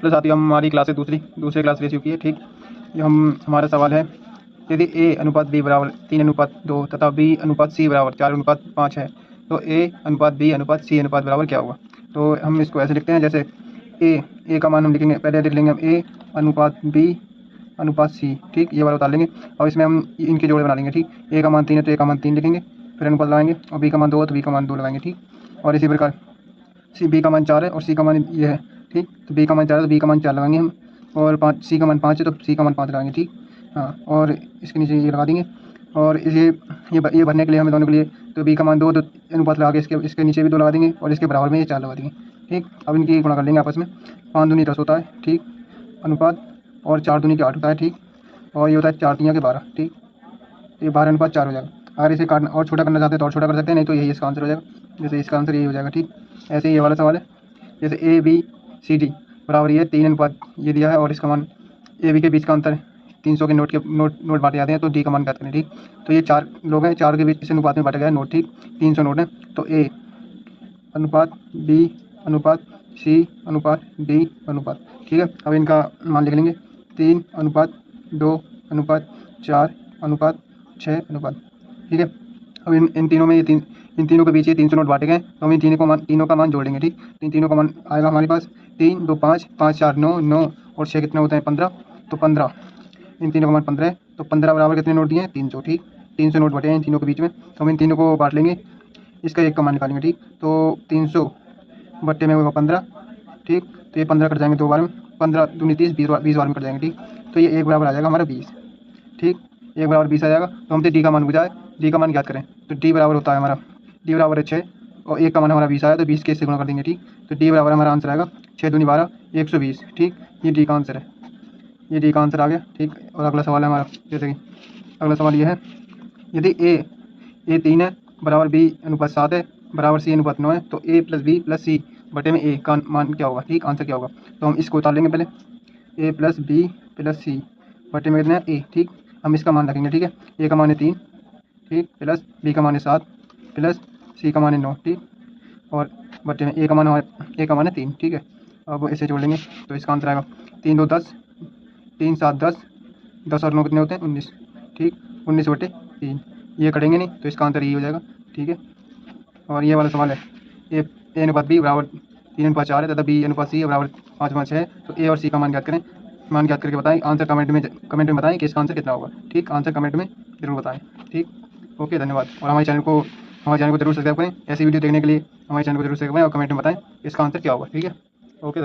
चलो साथियों, हमारी क्लासेस दूसरे क्लास ले चुकी है। ठीक, जो हमारा सवाल है, यदि A अनुपात B बराबर 3:2 तथा B अनुपात C बराबर 4:5 है, तो A अनुपात B अनुपात C अनुपात बराबर क्या होगा। तो हम इसको ऐसे लिखते हैं, जैसे A का मान हम लिखेंगे, पहले लिख लेंगे हम A अनुपात B अनुपात C। ठीक, ये वाला उतार लेंगे और इसमें हम इनके जोड़े बना लेंगे। ठीक, A का मान 3 है तो A का मान 3 लिखेंगे, फिर अनुपात लगाएंगे, और B का मान 2 है तो B का मान 2 लगाएंगे। ठीक, और इसी प्रकार B का मान 4 है और C का मान ये है। ठीक, तो B का मान 4 है तो B का मान 4 लगाएंगे हम, और C का मान 5 है तो C का मान 5 लगाएंगे। ठीक, हाँ, और इसके नीचे ये लगा देंगे, और ये भरने के लिए हमें दोनों के लिए, तो B का मान 2 तो अनुपात लगा के इसके नीचे भी 2 लगा देंगे, और इसके बराबर में ये 4 लगा देंगे। ठीक, अब इनकी गुणा कर लेंगे आपस में। 5 दूनी 10 होता है। ठीक, अनुपात, और 4 दूनी 8 होता है। ठीक, और ये होता है 4 3 के 12। ठीक, ये 12:4 हो जाएगा। अगर इसे काटना और छोटा करना चाहते हैं तो और छोटा कर सकते हैं, नहीं तो यही इसका आंसर हो जाएगा। जैसे इसका आंसर यही हो जाएगा। ठीक, ऐसे ही ये वाला सवाल है, जैसे ABCD बराबर ये 3 ये दिया है, और इसका मान AB के बीच का अंतर 300 के नोट बांटे जाते हैं, तो D का मान ज्ञात करें। ठीक, तो ये 4 लोग हैं, 4 के बीच इस अनुपात में बांटा गया है नोट। ठीक, 300 नोट है, तो A अनुपात B अनुपात C अनुपात D अनुपात। ठीक है, अब इनका मान लिख लेंगे, 3:2:4:6। ठीक है, अब इन तीनों में इन तीनों के बीच ये 300 नोट बांटे गए, तो हम इन तीनों का मान जोड़ लेंगे। ठीक, इन तीनों का मान आएगा हमारे पास 3 2 5 5 4 9 9 और 6 कितने होते हैं 15, तो 15, इन तीनों का मान 15 है, तो 15 बराबर कितने नोट दिए हैं 300। ठीक, 300 नोट बटे हैं इन तीनों के बीच में, तो हम इन तीनों को बांट लेंगे, इसका एक का मान निकालेंगे। ठीक, तो 300 बट्टे में होगा 15। ठीक, तो ये 15 कट जाएंगे 2 बार में, 15 दूनी 30, 20 बार में कट जाएंगे। ठीक, तो ये एक बराबर आ जाएगा हमारा 20। ठीक, एक बराबर 20 आ जाएगा, तो हमसे D का मान पूछा है, D का मान ज्ञात करें, तो D बराबर होता है हमारा, D बराबर है 6, और एक का मान हमारा 20 आया, तो 20 के इससे गुणा कर देंगे। ठीक, तो D बराबर हमारा आंसर आएगा 6 दूनी 12 120। ठीक, ये D का आंसर है, ये D का आंसर आ गया। ठीक, और अगला सवाल है हमारा, जैसे कि अगला सवाल ये है, यदि A 3 है बराबर B अनुपात 7 है बराबर C अनुपात 9 है, तो A plus B plus C बटे में A का मान क्या होगा। ठीक, आंसर क्या होगा, तो हम इसको उतार लेंगे पहले, A plus B plus C बटे में कितना है A। ठीक, हम इसका मान रखेंगे। ठीक है, A का मान है 3, ठीक, प्लस B का मान है 7 प्लस C का मान है 9। ठीक, और बटे में A का मान है 3। ठीक है, अब इसे जोड़ लेंगे, तो इसका आंसर आएगा 3 2 10, 3 7 10, 10 और 9 कितने होते हैं 19। ठीक, 19 बटे 3, ये कटेंगे नहीं, तो इसका आंसर यही हो जाएगा। ठीक है, और ये वाला सवाल है, A अनुपात B बराबर 3:4 है तथा B अनुपात C बराबर 5:6 है, तो A और C का मान ज्ञात करें। मान ज्ञात करके बताएं, आंसर कमेंट में बताएं कि इसका आंसर कितना होगा। ठीक, आंसर कमेंट में जरूर बताएं। ठीक, ओके, धन्यवाद। और हमारे चैनल को जरूर सब्सक्राइब करें। ऐसी वीडियो देखने के लिए हमारे चैनल को जरूर सब्सक्राइब करें और कमेंट में बताएं इसका आंसर क्या होगा। ठीक है, ओके, धन्यवाद।